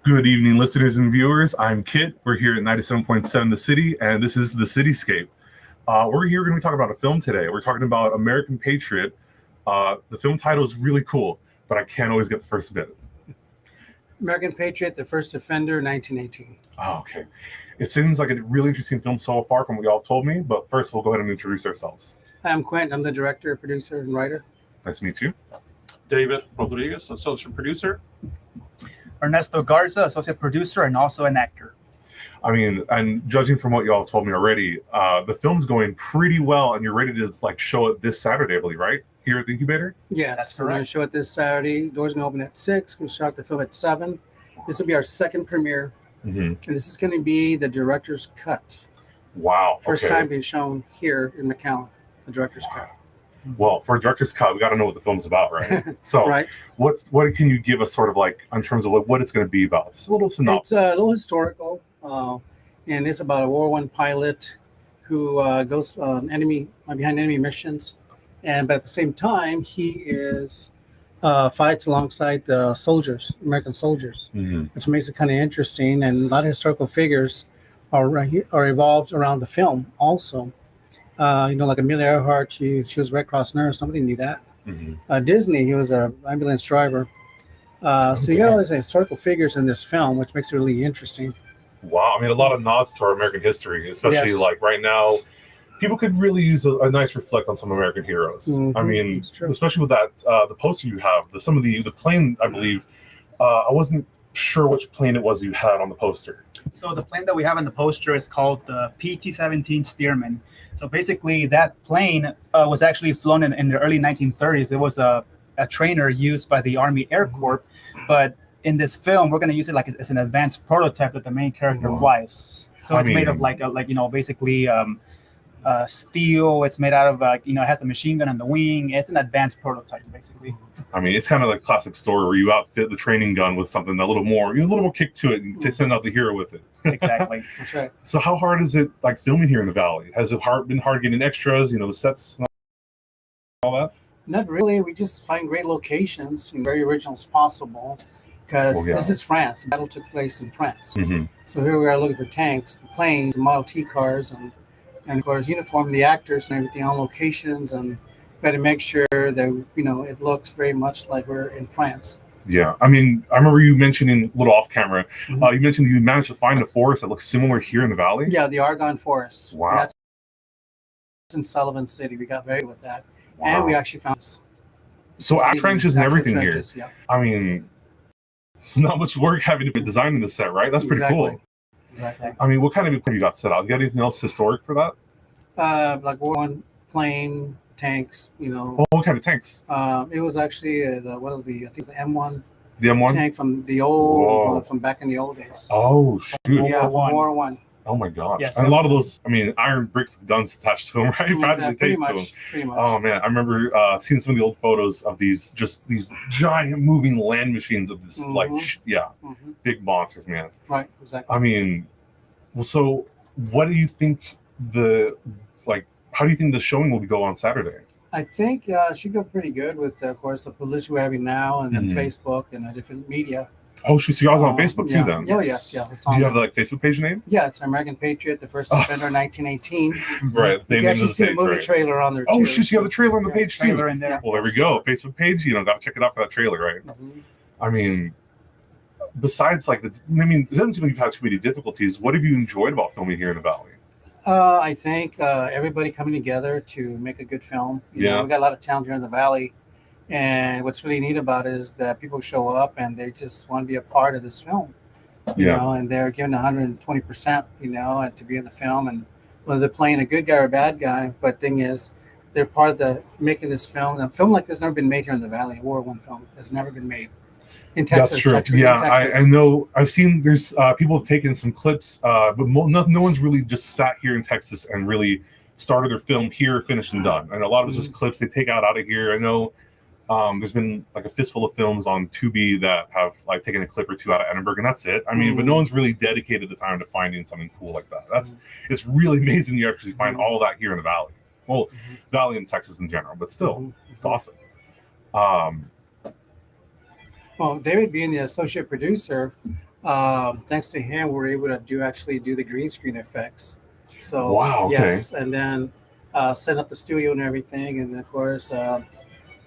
Good evening, listeners and viewers. I'm Kit. We're here at 97.7 The City, and this is the Cityscape. We're going to be talking about a film today. We're talking about American Patriot. The film title is really cool, but I can't always get the first bit. American Patriot, The First Offender, 1918. Oh, okay. It seems like a really interesting film so far from what y'all have told me, but first we'll go ahead and introduce ourselves. I'm Quentin. I'm the director, producer, and writer. Nice to meet you. David Rodriguez, associate producer. Ernesto Garza, associate producer and also an actor. I mean, and judging from what y'all have told me already, the film's going pretty well, and you're ready to show it this Saturday, I believe, right? Here at the Incubator? Yes, That's we're going to correct. show it this Saturday. Doors going to open at 6. We'll start the film at 7. This will be our second premiere, Mm-hmm. and this is going to be the director's cut. Wow. First okay. time being shown here in McAllen, the director's cut. Well, for a director's cut, we got to know what the film's about, right? So, Right. what can you give us, sort of like, in terms of what it's going to be about? It's a little synopsis. It's a little historical, and it's about a World War I pilot who goes behind enemy missions, but at the same time, he fights alongside the soldiers, American soldiers, Mhm. which makes it kind of interesting. And a lot of historical figures are evolved around the film also. Like Amelia Earhart, she was a Red Cross nurse. Nobody knew that. Mhm. Disney, he was an ambulance driver. So you got all these historical figures in this film, which makes it really interesting. Wow. I mean, a lot of nods to our American history, especially Yes. like right now. People could really use a nice reflect on some American heroes. Mhm, I mean, that's true. especially with that the poster you have, some of the plane, I believe. I wasn't sure which plane it was you had on the poster. So the plane that we have in the poster is called the PT-17 Stearman. So basically that plane was actually flown in the early 1930s. It was a trainer used by the Army Air Corps, but in this film, we're going to use it like as an advanced prototype that the main character Wow. flies. So it's made of basically steel. It's made out of it has a machine gun on the wing. It's an advanced prototype basically. I mean, it's kind of like a classic story where you outfit the training gun with something a little more kick to it, and to send out the hero with it. Exactly. That's right. So how hard is it like filming here in the Valley? Has it been hard getting extras, the sets and all that? Not really. We just find great locations and very original as possible because Well, yeah. this is France. The battle took place in France. Mm-hmm. So here we are looking for tanks, the planes, the Model T cars, and of course uniform, the actors and everything on locations, and got to make sure that it looks very much like we're in France. Yeah, I mean, I remember you mentioning a little off camera. Mhm. You mentioned that you managed to find a forest that looks similar here in the Valley. Yeah, the Argonne Forest. Wow. That's in Sullivan City. We got very with that, Wow. and we actually found So trenches and actual everything trenches, here. Yeah, I mean, it's not much work having to be designing the set, right? That's pretty Exactly. cool. exactly. I mean, what kind of equipment you got set out? You got anything else historic for that? Like one plane, tanks. Oh, what kind of tanks? It was actually I think it was the M1 The M1? tank from the Whoa. old, from back in the old days. Oh, shoot. Yeah, War from I. War One. Oh, my gosh. Yes. And a lot of those, I mean, iron bricks with guns attached to them, right? Practically Pretty taped to them. much. Pretty much. Oh man, I remember seeing some of the old photos of these giant moving land machines of this Mhm. big monsters, man. Right. Exactly. I mean, well, so what do you think how do you think the showing will go on Saturday? I think it should go pretty good with, of course, the publicity we're having now, and then Mhm. Facebook and different media. Oh, so y'all on Facebook yeah. too then? Oh yes, yeah. It's Do on. you have the Facebook page name? Yeah, it's American Patriot, the First Offender, 1918. Right, You same can name actually as see the a page, movie right? trailer on there Oh, too. shoot, you have the trailer on the Yeah, page too. Trailer in there. Well, there we go. Facebook page, gotta check it out for that trailer, right? Mhm. I mean, besides it doesn't seem like you've had too many difficulties. What have you enjoyed about filming here in the Valley? I think everybody coming together to make a good film. Yeah. We got a lot of talent here in the Valley, and what's really neat about it is that people show up and they just want to be a part of this film. And they're giving 120%, and to be in the film, and whether they're playing a good guy or a bad guy. But thing is, they're part of making this film. A film like this has never been made here in the Valley. A War I film has never been made in Texas. That's true. Actually, Yeah, in Texas. I know. I've seen there's people have taken some clips, but no one's really just sat here in Texas and really started their film here, finished and done. And a lot of it's just clips they take out of here. I know there's been like a fistful of films on Tubi that have like taken a clip or two out of Edinburgh, and that's it. I mean, but no one's really dedicated the time to finding something cool like that. It's really amazing you actually find all that here in the Valley. Well, Valley and Texas in general, but still, it's awesome. Well, David being the associate producer, Thanks to him, we were able to do the green screen effects. So Wow, okay. yes, and then set up the studio and everything, and then of course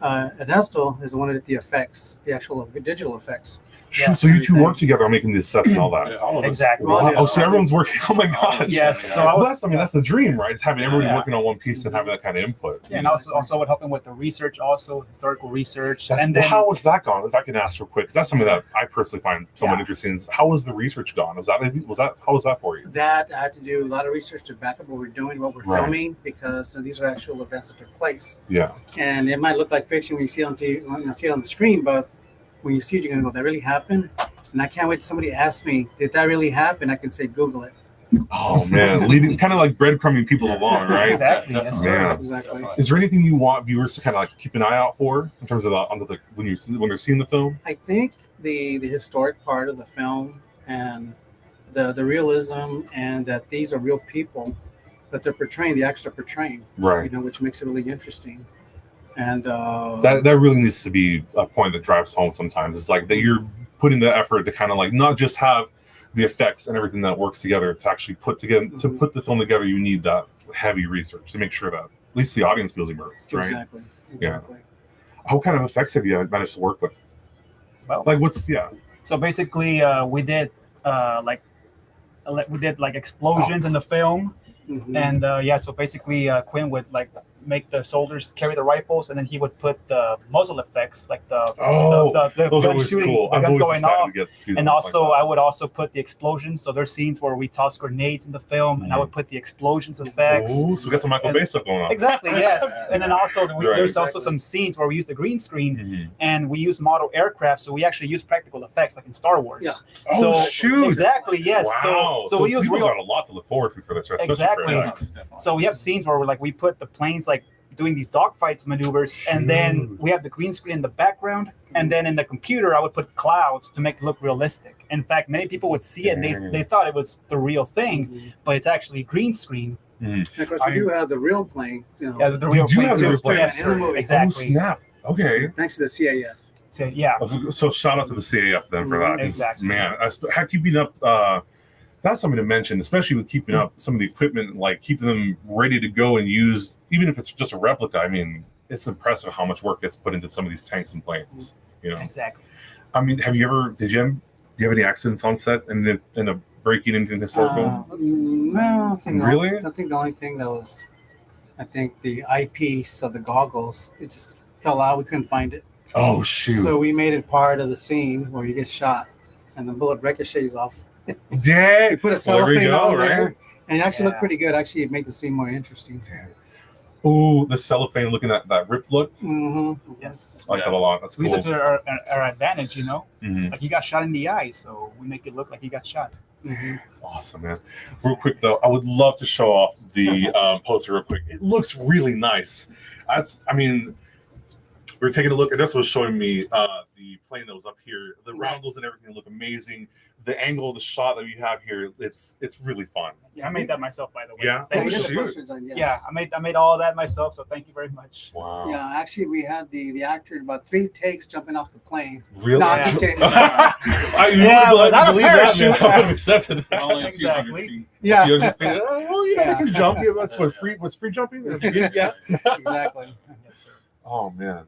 Ernesto is the one that did the effects, the actual digital effects. Shoot, Yes, so you two everything. work together on making the sets and all that. Yeah, all of us. Exactly. Well, Wow. yes. Oh, so everyone's working. Oh my gosh. Yes. Yeah. So I Well, was, that's, I mean, that's the dream, right? It's having everybody Yeah. working on one piece and having that kind of input. and also with helping with the research, also historical research, That's, and well, then how was that gone? If I can ask real quick, 'cause that's something that I personally find somewhat Yeah. interesting. Is how was the research gone? How was that for you? That I had to do a lot of research to back up what we're doing, what we're Right. filming, because these are actual events that took place. Yeah. And it might look like fiction when you see it on TV, when you see it on the screen, but when you see it, you're gonna go, "That really happened." And I can't wait till somebody asks me, "Did that really happen?" I can say, "Google it." Oh man, leading kind of like breadcrumbing people along, right? Exactly. Yeah, Yes, definitely. sir. Exactly. Is there anything you want viewers to kind of like keep an eye out for in terms of when they're seeing the film? I think the historic part of the film and the realism, and that these are real people that they're portraying, the actors are portraying, Right. which makes it really interesting. And That really needs to be a point that drives home sometimes. It's like that you're putting the effort to kind of like not just have the effects and everything that works together to actually put the film together. You need that heavy research to make sure that at least the audience feels immersed, right? exactly. Yeah. What kind of effects have you managed to work with? Well, Like so basically, we did like explosions in the film, Mhm. and so basically, Quinn would like make the soldiers carry the rifles, and then he would put the muzzle effects, like the those are gun always shooting, cool. the I'm guns always going excited off. to get to see And them also, like I that. would also put the explosions. So there's scenes where we toss grenades in the film, and I would put the explosions effects. Ooh, so we got some Michael And- Bay stuff going on. Exactly, yes. And then also, Right. there's also Exactly. some scenes where we use the green screen, Mhm. and we use model aircraft. So we actually use practical effects, like in Star Wars. Yeah. Oh, So shoot. exactly, yes. Wow. So we use people real. got a lot to look forward to for this, especially Exactly. for Definitely, effects. definitely. So we have scenes where we put the planes like doing these dogfights maneuvers, and then Shoot. we have the green screen in the background, and then in the computer I would put clouds to make it look realistic. In fact, many people would see it and they thought it was the real thing, Mhm. but it's actually green screen. And of course, we do have the real plane, Yeah, the You real do plane have the too. real plane. Yes, In the sir. movie. Oh, Exactly. snap. Okay. thanks to the CAF. So, yeah. So shout out to the CAF then for that. 'Cause, Exactly. Man, keeping up. That's something to mention, especially with keeping up some of the equipment, like keeping them ready to go and use, even if it's just a replica. I mean, it's impressive how much work gets put into some of these tanks and planes. Exactly. I mean, do you have any accidents on set and in a breaking into historical? No, Really? I think the only thing that was, I think the eyepiece of the goggles, it just fell out. We couldn't find it. Oh shoot! So we made it part of the scene where you get shot and the bullet ricochets off. Dang! We put a Well, there we cellophane go, on right? there, and it actually looked Yeah. pretty good. Actually, it made the scene more interesting. Ooh, the cellophane looking at that ripped look. Mm-hmm. Yes. I like that a lot. That's We cool. use it to our advantage, Mhm. Like he got shot in the eye, so we make it look like he got shot. Mm-hmm. That's awesome, man. Real quick though, I would love to show off the poster real quick. It looks really nice. We were taking a look, and this was showing me the plane that was up here. The roundels and everything look amazing. The angle of the shot that you have here, it's really fun. Yeah, I made that myself, by the way. Yeah? Thank We you. did the shoot. poster design, yes. Yeah, I made all that myself, so thank you very much. Wow. Yeah, actually, we had the actor about 3 takes jumping off the plane. Really? No, I'm Yeah. just kidding. Yeah, would without a believe that, man. parachute. I would have accepted that. Only a few hundred Exactly. feet. Yeah, You know, well, you know, Yeah. they can jump. Yeah, that's what's free jumping. Yeah. exactly. Yes, sir. Oh man.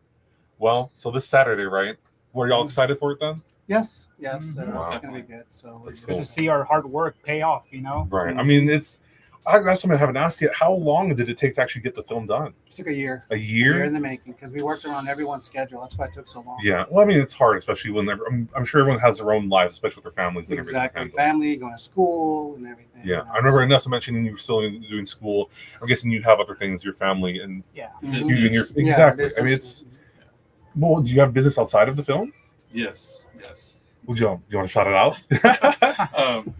Well, so this Saturday, right? Were y'all excited for it then? Yes, Mhm. it's Wow. gonna be good. So That's Just cool. to see our hard work pay off, Right. I mean, that's something I haven't asked yet. How long did it take to actually get the film done? it took a year. A Year year? in the making because we worked around everyone's schedule. That's why it took so long. Yeah. Well, I mean, it's hard, especially when I'm sure everyone has their own lives, especially with their families and Exactly. everything. Family, going to school, and everything. Yeah. you know, I remember so- Inessa mentioning you were still doing school. I'm guessing you have other things, your family, and Yeah. Mhm. you doing your Yeah, exactly. I mean, business. well, do you have business outside of the film? Yes. Would you want to shout it out?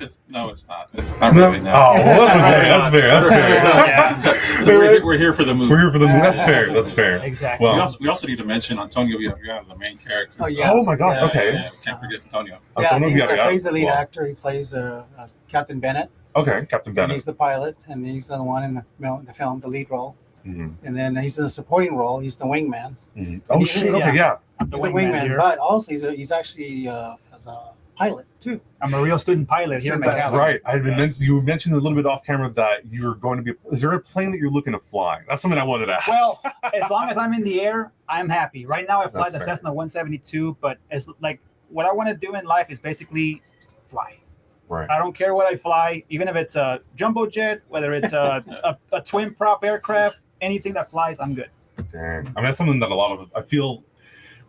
It's not. It's not really. No. Oh, well, that's okay. That's fair. That's fair. We're here for the movie. We're here for the movie. That's fair. That's fair. Exactly. Well, We also need to mention Antonio Villarreal, the main character. Oh, yeah. Oh my gosh. Yes, Okay. Yes, can't forget Antonio. Yeah, Antonio he Villarreal. plays the lead Wow. actor. He plays Captain Bennett. Okay, Captain And Bennett. he's the pilot, and he's the one in the film, the lead role. Mhm. And then he's in the supporting role. He's the wingman. Mhm. Oh he- shoot! Okay, yeah. I'm the He's a wingman wingman, here. but also he's actually as a pilot too. I'm a real student pilot here in That's McAllen. That's right. Yes. You mentioned a little bit off camera that you're going to be. Is there a plane that you're looking to fly? That's something I wanted to ask. Well, as long as I'm in the air, I'm happy. Right now, I fly That's the fair. Cessna 172, but it's like what I want to do in life is basically fly. right. I don't care what I fly, even if it's a jumbo jet, whether it's a twin prop aircraft, anything that flies, I'm good. Dang. I mean, that's something that a lot of I feel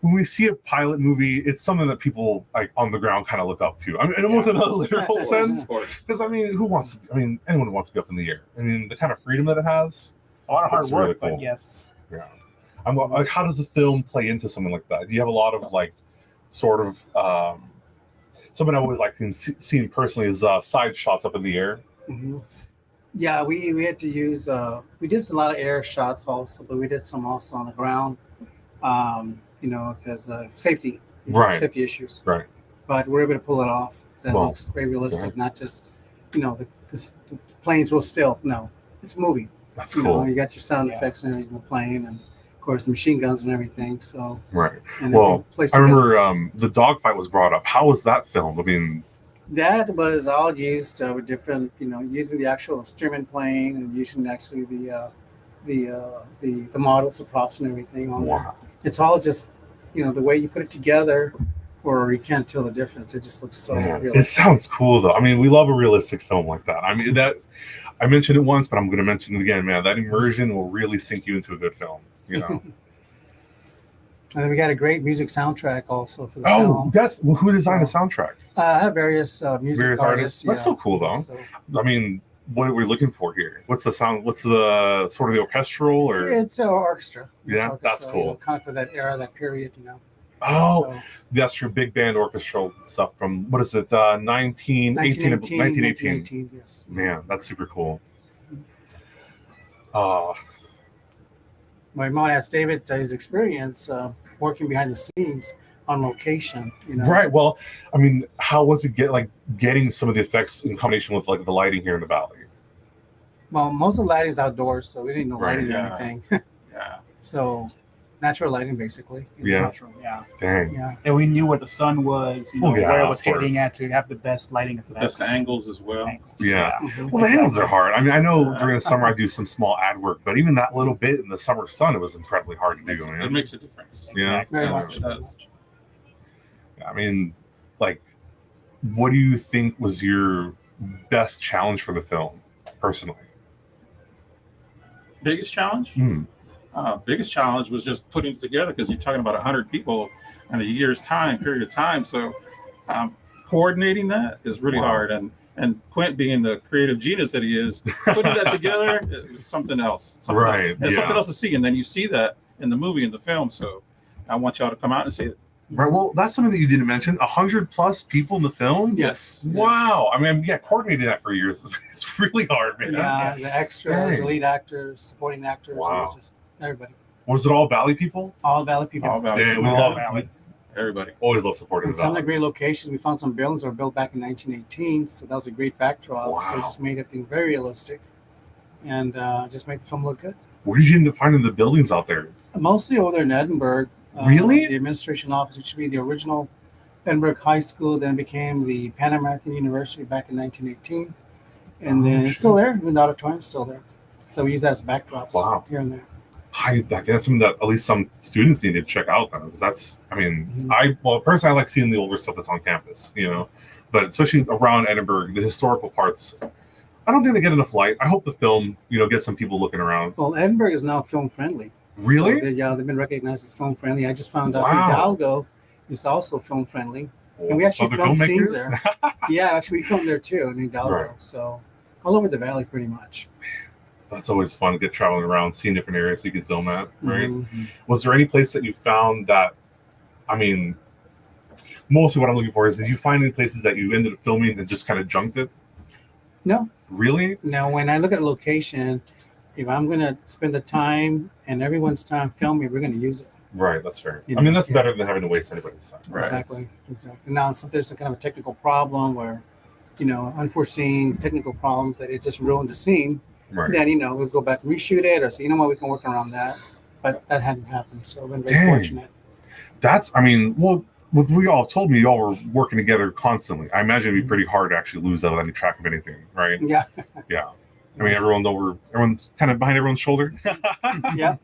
when we see a pilot movie, it's something that people like on the ground kind of look up to. I mean, almost in a literal sense, Of course. because I mean, who wants? To, I mean, anyone wants to be up in the air. I mean, the kind of freedom that it has. A lot of hard That's work, really cool. but yes. Yeah. I'm like, how does the film play into something like that? Do you have a lot of like, sort of, something I always like seeing personally is side shots up in the air. Mm-hmm. Yeah, we had to use we did a lot of air shots also, but we did some also on the ground. Because safety issues. Right. But we're able to pull it off. So it Well, looks very realistic, right. not just the planes will still no. It's a movie. That's You cool. know, you got your sound Yeah. effects and everything in the plane, and of course the machine guns and everything. So Right. and Well, everything placed I together. remember the dogfight was brought up. How was that filmed? I mean, That was all used with different, using the actual streaming plane and using actually the models, the props, and everything on there. wow. It's all just, the way you put it together, or you can't tell the difference. It just looks so Man, real. it sounds cool though. I mean, we love a realistic film like that. I mean, that I mentioned it once, but I'm going to mention it again, man. That immersion will really sink you into a good film. You know. And then we got a great music soundtrack also for the Oh, film. that's who designed the soundtrack? I have various music Various artists. That's so cool, though. So, I mean, what are we looking for here? What's the sound? What's the sort of the orchestral or? it's an orchestra. Yeah, It's that's orchestra, cool. kind of for that era, that period, Oh, So, that's true. Big band orchestral stuff from what is it? 1918. 1918, yes. Man, that's super cool. My mom asked David his experience working behind the scenes on location. Right. Well, I mean, how was it getting some of the effects in combination with like the lighting here in the valley? Well, most of the lighting is outdoors, so we didn't know Right, lighting or yeah. anything. Yeah. So natural lighting, basically. Yeah. Natural, yeah. Dang. Yeah. And we knew where the sun was, Oh, yeah, where it of was course. hitting at to have the best lighting The effects. best angles as well. Angles. Yeah. Mhm. Well, the angles are Exactly. hard. I mean, I know during the summer I do some small ad work, but even that little bit in the summer sun, it was incredibly hard to do. It Man. makes a difference. Yeah. Very Yes, much. it does. I mean, like, what do you think was your best challenge for the film, personally? Biggest challenge? Biggest challenge was just putting it together because you're talking about 100 people in a year's period of time. So coordinating that is really Wow. hard. And Quint, being the creative genius that he is, putting that together it was something else. Right, And something yeah. else to see. And then you see that in the movie, in the film. So I want y'all to come out and see it. Right. Well, that's something that you didn't mention. 100+ people in the film. Yes. Wow. I mean, yeah, coordinating that for years. It's really hard, man. Yeah, the extras, Dang. lead actors, supporting actors, Wow. it was just everybody. Was it all Valley people? All Valley people. All about Dang, we All love Valley. everybody. always love supporting And the some of the Valley. great locations, we found some buildings that were built back in 1918, so that was a great backdrop. So it Wow. just made everything very realistic, and just made the film look good. Where did you end up finding the buildings out there? Mostly over there in Edinburgh. Really? The administration office, which should be the original Edinburgh High School, then became the Pan American University back in 1918, and then it's still there. The auditorium's still there. So we use that as backdrops Wow. here and there. I think that's something that at least some students need to check out then, because that's, I mean, Mhm. personally, I like seeing the older stuff that's on campus, but especially around Edinburgh, the historical parts, I don't think they get enough light. I hope the film, gets some people looking around. Well, Edinburgh is now film friendly. Really? So they've been recognized as film friendly. I just found out Wow. Hidalgo is also film friendly. And we actually Other filmed scenes filmmakers? there. Yeah, actually we filmed there too in Hidalgo. Right. So all over the valley pretty much. That's always fun to get traveling around, seeing different areas you can film at, right? Mhm. Was there any place that you found that, I mean, mostly what I'm looking for is, did you find any places that you ended up filming and just kind of junked it? No. Really? Now when I look at a location, if I'm gonna spend the time and everyone's time filming, we're gonna use it. Right, that's fair. You I mean, know, that's yeah. better than having to waste anybody's time. Right. Exactly. Now if there's some kind of a technical problem where, unforeseen technical problems that it just ruined the scene, Right. then we'll go back and reshoot it or say, you know what, we can work around that. But that hadn't happened. So I've been very Dang. fortunate. That's, I mean, well, With what y'all told me, y'all were working together constantly. I imagine it'd be pretty hard to actually lose out of any track of anything, right? Yeah. Yeah. I mean, everyone's kind of behind everyone's shoulder. Yeah.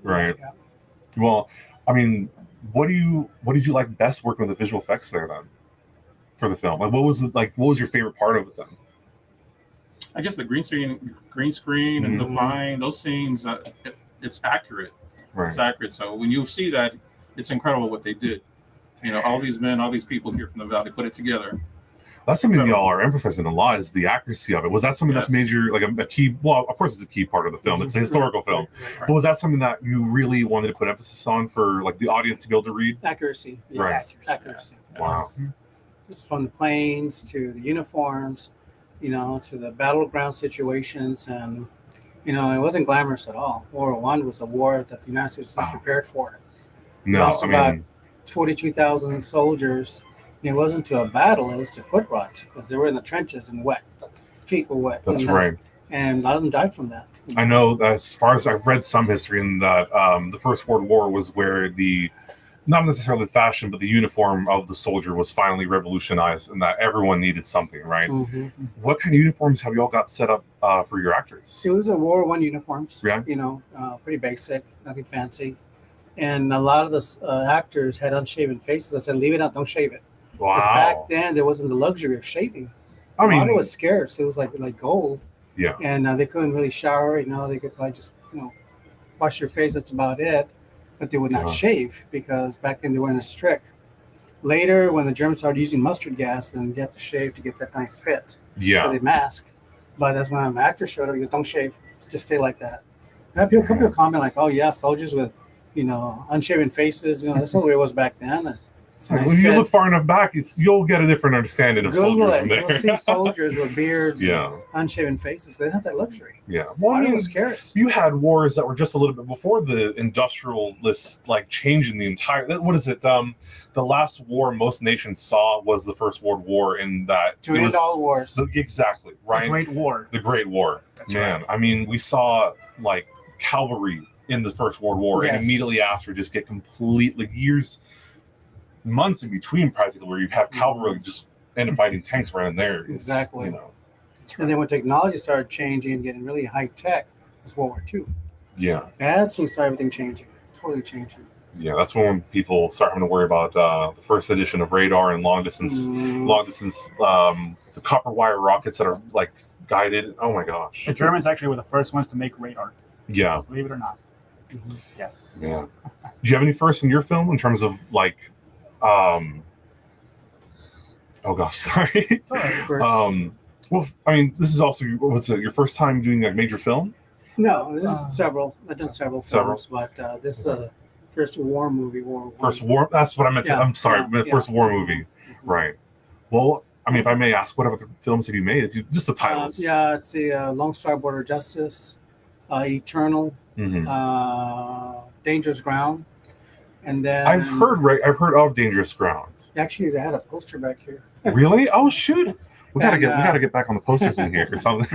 Right. Yeah. Well, I mean, what did you like best working with the visual effects there then for the film? Like, what was your favorite part of it then? I guess the green screen and define those scenes. It's accurate. Right. It's accurate. So when you see that, it's incredible what they did. You know, all these men, all these people here from the Valley put it together. That's something y'all are emphasizing a lot, is the accuracy of it. Was that something that's major, like a key? Well, of course, it's a key part of the film. It's a historical film. Right. But was that something that you really wanted to put emphasis on for like the audience to be able to read? Accuracy. Yes. Right. Accuracy. Wow. Yes. From the planes to the uniforms, to the battleground situations, and it wasn't glamorous at all. World War I was a war that the United States was not prepared for. No, Lost about 42,000 soldiers. It wasn't to a battle; it was to foot rot because they were in the trenches and wet. Feet were wet. That's right. And a lot of them died from that. I know, as far as I've read some history, in that the First World War was where not necessarily the fashion, but the uniform of the soldier was finally revolutionized, and that everyone needed something, right? Mm-hmm. What kind of uniforms have y'all got set up for your actors? It was a World War I uniforms. Yeah. Pretty basic, nothing fancy. And a lot of the actors had unshaven faces. I said, leave it out, don't shave it. Wow. Because back then, there wasn't the luxury of shaving. I mean, water was scarce. It was like gold. Yeah. And they couldn't really shower. They could probably just, wash their face. That's about it. But they would not shave because back then they weren't as strict. Later, when the Germans started using mustard gas, then you had to shave to get that nice fit. Yeah. For the mask. But that's when an actor showed up. He goes, don't shave. Just stay like that. And people comment like, oh, yeah, soldiers with, unshaven faces. That's not the way it was back then. When you look far enough back, you'll get a different understanding of soldiers from there. You'll see soldiers with beards, yeah, and unshaven faces. They didn't have that luxury. Yeah, well, it was scarce. You had wars that were just a little bit before the industrialist, like changing the entire. What is it? The last war most nations saw was the First World War, in that to end all wars. Exactly, right. The Great War. The Great War. That's Man, right. I mean, we saw like cavalry in the First World War, and immediately after, just get completely months in between, practically, where you have cavalry just end up fighting tanks right in there. Exactly. And then when technology started changing and getting really high tech, was World War II. Yeah. That's when started everything changing, totally changing. Yeah, that's when people start having to worry about the first edition of radar and long distance, the copper wire rockets that are like guided. Oh my gosh. The Germans actually were the first ones to make radar. Yeah. Believe it or not. Mm-hmm. Yes. Yeah. Do you have any firsts in your film in terms of like, oh gosh, sorry. It's all right. Well, I mean, this is also your first time doing a major film? No, this is several. I've done several films, but this is a first war movie. First war. That's what I meant to. I'm sorry, first war movie. Mm-hmm. Right. Well, I mean, if I may ask, what other films have you made? Just the titles. It's the Lone Star Border Justice, Eternal, Dangerous Ground, and then I've heard of Dangerous Ground. Actually, they had a poster back here. Really? Oh shoot! We gotta get back on the posters in here or something.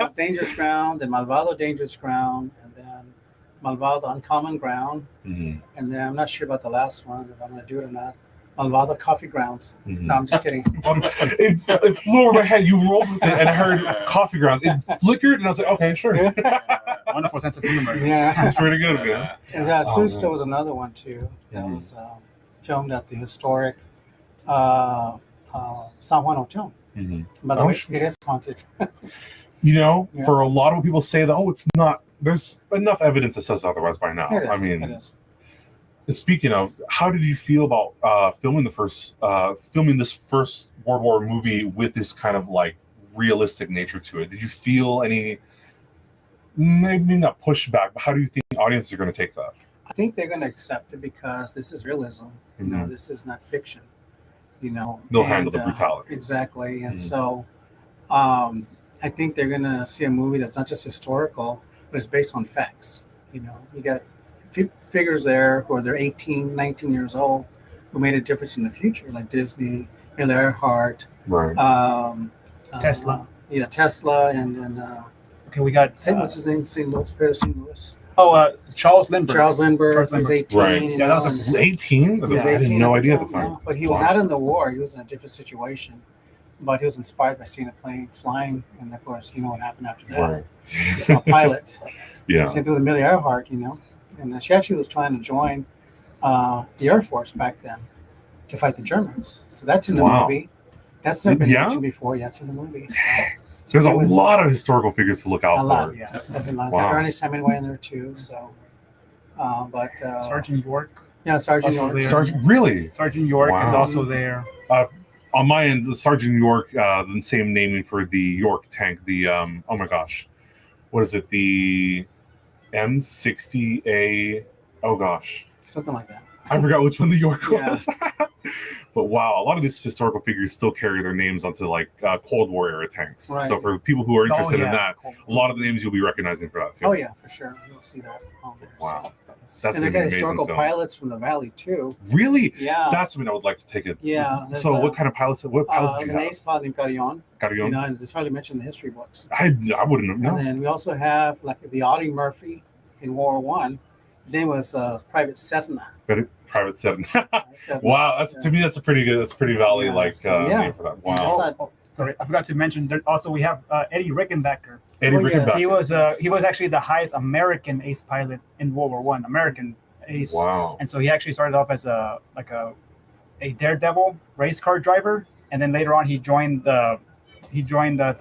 It's Dangerous Ground, then Malvado Dangerous Ground, and then Malvado Uncommon Ground, and then I'm not sure about the last one if I'm gonna do it or not. Malvado Coffee Grounds. No, I'm just kidding. It flew over my head. You rolled with it, and I heard Coffee Grounds. It flickered, and I was like, okay, sure. Wonderful sense of humor. Yeah, it's pretty good, man. And Susto was another one too. That was filmed at the historic San Juan Hotel. By the way, it is haunted. For a lot of people say that, it's not. There's enough evidence that says otherwise by now. It is. I mean, it is. Speaking of, how did you feel about filming this first World War movie with this kind of like realistic nature to it? Did you feel any, maybe not pushback, but how do you think audiences are going to take that? I think they're going to accept it because this is realism. This is not fiction. They'll handle the brutality. Exactly. And so I think they're going to see a movie that's not just historical, but it's based on facts. You got figures there who are they're 18, 19 years old who made a difference in the future, like Disney, Bill Earhart, right? Tesla. Tesla, and then okay, we got what's his name? St. Louis, St. Louis. Charles Lindbergh. Charles Lindbergh Charles was Lindbergh. 18. Right. You Yeah, know, that was and- 18? He was I had 18 no at idea the at the time. yeah. But he was Wow. not in the war. He was in a different situation. But he was inspired by seeing a plane flying, and of course, you know what happened after that. Right. He became a pilot. Yeah. Same thing with Amelia Earhart, you know. And she actually was trying to join the Air Force back then to fight the Germans. So that's in the Wow. movie. That's never been Yeah? mentioned before. Yeah, it's in the movie. So There's a it was lot of historical figures to look out a lot. for. Yes. There's been a lot. Wow. Got Ernest Hemingway in there too. So, Sergeant York. yeah, Sergeant Also York. there. Sergeant, really? Sergeant York is Wow. also there. On my end, the Sergeant York, the same naming for the York tank. The oh my gosh, what is it? The M60A. Oh gosh, Something like that. I forgot which one the York Yeah. was. But wow, a lot of these historical figures still carry their names onto like Cold War era tanks. Right. So for people who are interested in that, Cool. a lot of the names you'll be recognizing for that too. Oh yeah, for sure. You'll see that on there. Wow. So. That's And an they got amazing historical film. pilots from the valley too. Really? Yeah. That's something I would like to take it. Yeah, there's So a- what kind of pilots? What pilots There's do an you have? ace pilot named Carillon. Got You know, and it's hardly mentioned in the history books. I wouldn't have And known. then we also have like the Audie Murphy in World War One. His name was Private Sedna. But private setting. Sedna. Wow, that's to me that's a pretty good. That's pretty valley Yeah, like so, yeah. name for that. Yeah, Wow. that's Sorry, I forgot to mention. That also, we have Eddie Rickenbacker. Eddie Oh, yes. Rickenbacker. He was actually the highest American ace pilot in World War One. American ace. Wow. And so he actually started off as a daredevil race car driver, and then later on he joined the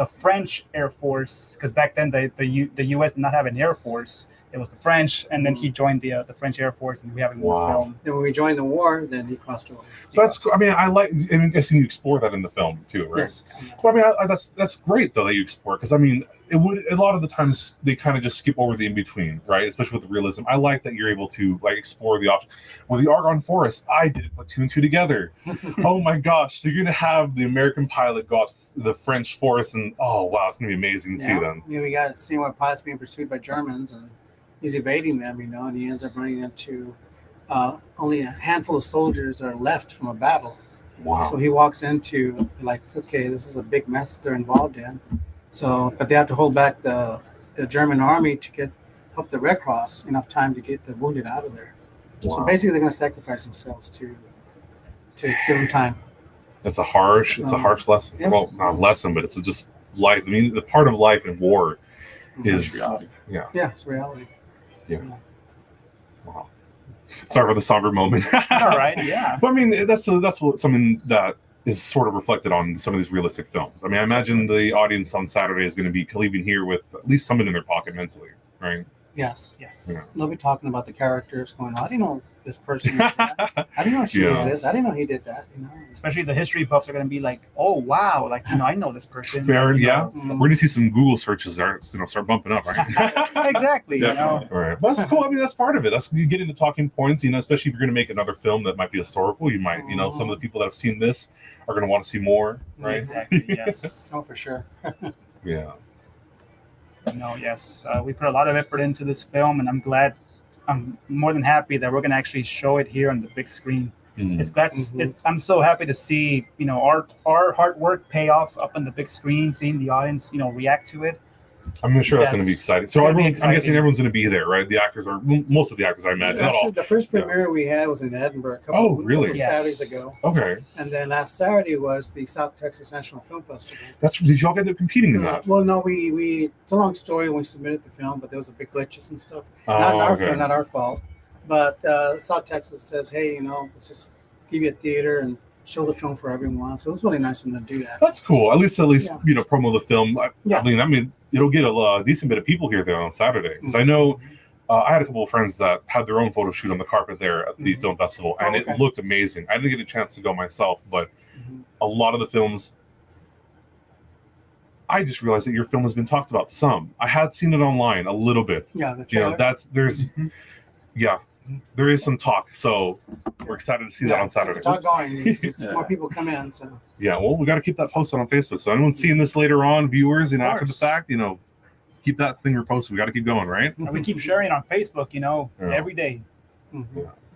French Air Force, because back then the U.S. did not have an air force. It was the French, and then he joined the French Air Force, and we have it in the Wow. film. Then when we joined the war, then he crossed over. So that's. I mean, I like, and I see you explore that in the film too, right? Yes. Well, I mean, that's great though that you explore, because I mean, it would a lot of the times they kind of just skip over the in between, right? Especially with the realism. I like that you're able to like explore the option. With the Argonne Forest, I didn't put two and two together. Oh my gosh! So you're gonna have the American pilot go out the French forest, and oh wow, it's gonna be amazing to see then. You know, we got to see where pilots being pursued by Germans, and he's evading them, you know, and he ends up running into only a handful of soldiers are left from a battle. Wow. So he walks into like, okay, this is a big mess they're involved in. So, but they have to hold back the German army to help the Red Cross enough time to get the wounded out of there. So Wow. basically, they're going to sacrifice themselves to give them time. It's a harsh lesson. Yeah. Well, not a lesson, but it's just life. I mean, the part of life in war That's is reality. yeah. Yeah, it's reality. Wow. Sorry for the somber moment. It's all right. Yeah. But I mean, that's what something that is sort of reflected on some of these realistic films. I mean, I imagine the audience on Saturday is going to be leaving here with at least something in their pocket mentally, right? Yes. Yes. Yeah. They'll be talking about the characters, going, "I didn't know this person was that. I didn't know she was Yeah. this. I didn't know he did that." You know. Especially the history buffs are going to be like, oh wow, like I know this person. Fair, you yeah. know. We're going to see some Google searches there, start bumping up, right? Exactly. You know. Definitely. All right. Well, that's cool. I mean, that's part of it. That's you getting the talking points, especially if you're going to make another film that might be historical. You might, some of the people that have seen this are going to want to see more, right? Exactly. Yes. Oh, for sure. Yeah. No, yes. We put a lot of effort into this film, and I'm more than happy that we're going to actually show it here on the big screen. Mhm. I'm so happy to see, our hard work pay off up on the big screen, seeing the audience, react to it. I'm sure that's going to be That's- exciting. it's So gonna be I'm guessing exciting. everyone's going to be there, right? The actors are most of the actors, I imagine. Not all. Actually, the first Yeah. premiere we had was in Edinburgh. Oh, really? Couple Yes. Saturdays ago, Okay. and then last Saturday was the South Texas National Film Festival. Did y'all end up competing in that? Well, no, we it's a long story when we submitted the film, but there was a big glitches and stuff. Not Oh, our okay. fault, not our fault. But South Texas says, hey, let's just give you a theater and show the film for everyone. So it was really nice of them to do that. That's cool. At least Yeah. promo the film. Yeah. I mean, it'll get a decent bit of people here there on Saturday, because I know I had a couple of friends that had their own photo shoot on the carpet there at the film festival, and okay. it looked amazing. I didn't get a chance to go myself, but Mhm. a lot of the films. I just realized that your film has been talked about some. I had seen it online a little bit. Yeah, the trailer. There is some talk, so we're excited to see that on Saturday. Talk going. It's Yeah. more people come in. So Yeah, well, we got to keep that posted on Facebook. So anyone seeing this later on, viewers, Of after the course. fact, keep that thing reposted. We got to keep going, right? And we keep sharing on Facebook, Yeah. every day. mhm.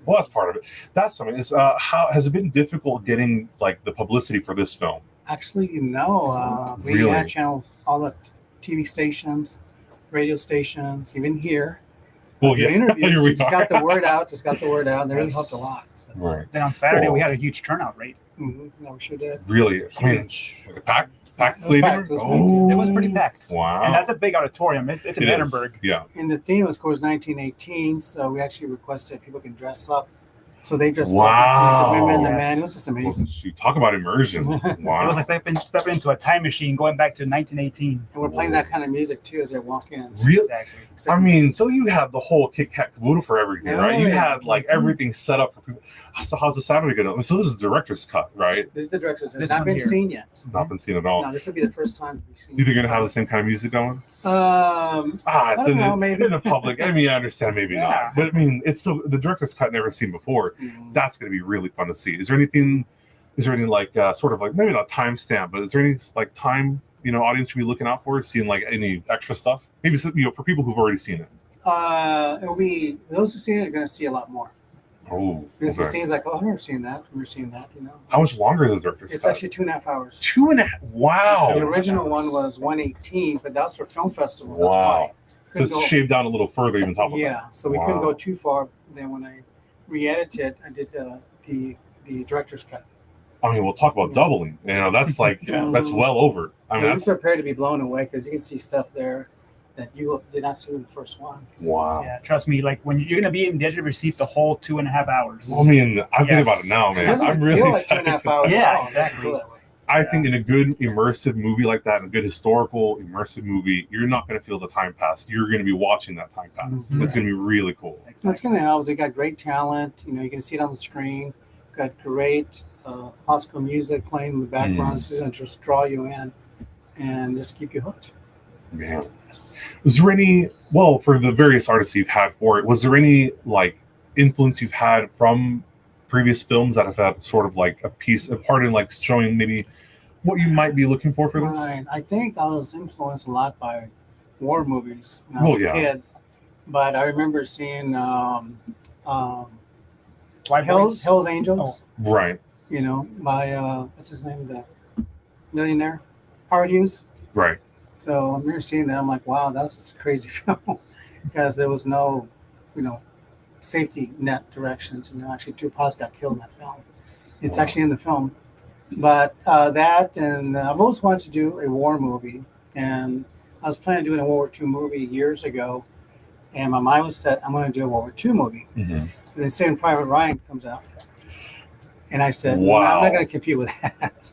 Well, that's part of it. That's something. Is how has it been difficult getting like the publicity for this film? Actually, we Really? had channels, all the TV stations, radio stations, even here. Well, the yeah, interviews. here So we just are. got the word out. And they really Yes. helped a lot. So. Right. Then on Saturday Cool. we had a huge turnout rate. Yeah, we sure did. Really? I mean, Huge. packed It was stadium? packed. It was packed, Oh, It was pretty packed. Wow. And that's a big auditorium. It's in It is. Edinburgh. Yeah. And the theme was, of course, 1918. So we actually requested people can dress up. So they dressed Wow. up, the women, the Yes. men. It was just amazing. Well, you talk about immersion. Wow. It was like stepping into a time machine, going back to 1918. And we're playing that kind of music too as they walk in. Real- Exactly. I mean, so you had the whole Kit Kat caboodle for everything, right? You Yeah. had like everything set up for people. So how's the Saturday going to? So this is director's cut, right? This is the director's. It's This not one been here. seen yet. Not been seen at all. No, this will be the first time we've seen. Do you think you're gonna have the same kind of music going? I It's don't know, maybe. in the public. I mean, I understand, maybe Yeah. not, but I mean, it's still the director's cut never seen before. That's gonna be really fun to see. Is there anything? Is there any like sort of like maybe not timestamp, but is there any like time audience should be looking out for seeing like any extra stuff? Maybe for people who've already seen it. It'll be those who've seen it are going to see a lot more. Oh, Because okay. see scenes like, I've never seen that. How much longer is the director's It's cut? actually 2.5 hours. 2.5. Wow. The original one was 118, but that was for film festivals. That's Wow. why. So it's Couldn't go- shaved down a little further, even top of that. Yeah, so we couldn't Wow. go too far. Then when I re-edited, I did the director's cut. I mean, we'll talk about doubling. That's like that's well over. I mean, Be that's prepared to be blown away because you can see stuff there that you did not see in the first one. wow. Yeah, trust me. Like when you're gonna be in the edge of your seat the whole 2.5 hours. I mean, I'm thinking about Yes. it now, It man. doesn't I'm even really feel like excited. 2.5 hours. Yeah, at all. It doesn't exactly. feel that way. I think in a good immersive movie like that, a good historical immersive movie, you're not going to feel the time pass. You're going to be watching that time pass. Mhm. It's going to be really cool. That's going to help. They got great talent. You can see it on the screen. Got great classical music playing in the background. This is going to just draw you in and just keep you hooked. Man, was there any? Well, for the various artists you've had for it, was there any like influence you've had from previous films that have had sort of like a part in like showing maybe what you might be looking for this? Right. I think I was influenced a lot by war movies when I Well, was a yeah. kid. But I remember seeing White Boys? Hell's Angels. Right, By what's his name, the millionaire, Howard Hughes. right. So I remember seeing that. I'm like, wow, that's just a crazy film because there was no, safety net directions. Actually, two pilots got killed in that film. It's Wow. actually in the film. But that, and I've always wanted to do a war movie. And I was planning on doing a World War II movie years ago. And my mind was set, I'm going to do a World War II movie. Mhm. And then Saving Private Ryan comes out. And I said, no, Wow. I'm not going to compete with that.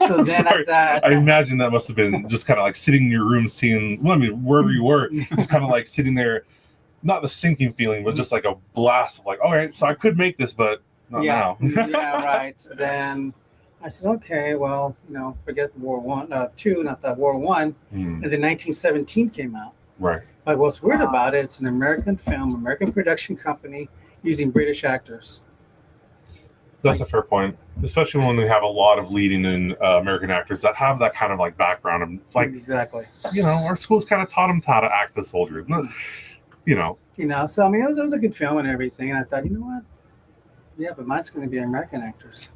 So then Sorry. I thought, I imagine that must have been just kind of like sitting in your room, seeing. Well, I mean, wherever you were, just kind of like sitting there, not the sinking feeling, but just like a blast of like, all right, so I could make this, but not now. yeah, right. So then I said, okay, well, forget the War II, not that War One. Hmm, And then 1917 came out. right. But what's weird Wow. about it, it's an American film, American production company using British actors. That's a fair point, especially when they have a lot of leading in American actors that have that kind of like background of like, Exactly. our schools kind of taught them how to act as soldiers. Not, So I mean, it was a good film and everything. And I thought, you know what? Yeah, but mine's going to be American actors.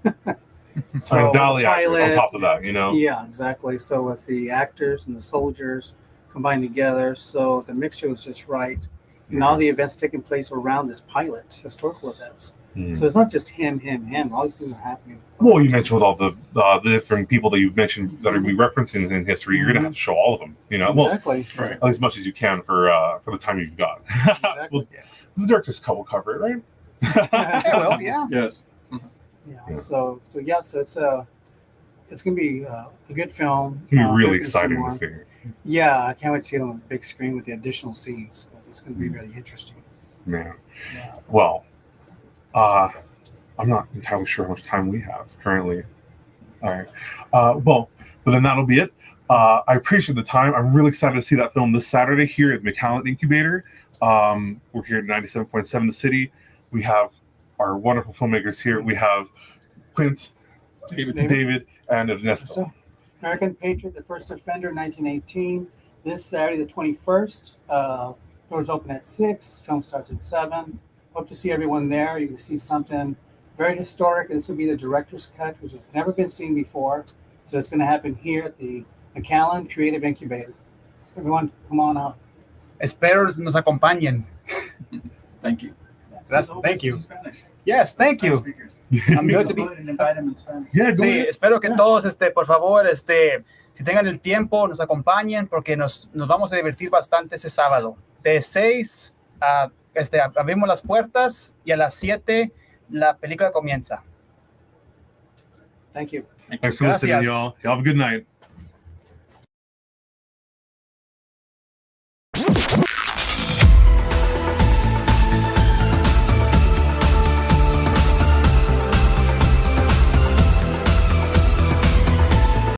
Valley actors on pilot, top of that, Yeah, exactly. So with the actors and the soldiers combined together, so the mixture was just right. And all the events taking place around this pilot, historical events. Hmm. So it's not just him. All these things are happening. Well, you mentioned with all the different people that you've mentioned that are referencing in history, you're gonna have to show all of them. Well, Exactly. Right. at least as much as you can for the time you've got. Exactly. Well, the director's cut will cover it, right? Well, yeah. Yes. Yeah. So it's gonna be a good film. It's gonna be really good to see exciting more. to see. Yeah, I can't wait to see it on the big screen with the additional scenes because it's going to be really interesting. Man. Yeah. Well, I'm not entirely sure how much time we have currently. All right. But then that'll be it. I appreciate the time. I'm really excited to see that film this Saturday here at McAllen Incubator. We're here at 97.7 The City. We have our wonderful filmmakers here. We have Quint, David and Ernesto. So, American Patriot, the first offender, 1918. This Saturday, the 21st. Doors open at 6. Film starts at 7. Hope to see everyone there. You can see something very historic. This will be the director's cut, which has never been seen before. So it's going to happen here at the McAllen Creative Incubator. Everyone, come on out. Espero nos acompañen. Thank you. Thank you. Yes, thank you. I'm good to be. Yeah, go Sí, ahead. espero que todos, por favor, si tengan el tiempo, nos acompañen porque nos vamos a divertir bastante ese sábado. De 6 a, abrimos las puertas y a las 7 la película comienza. Thank you. Thanks for listening, Gracias. y'all. Y'all have a good night.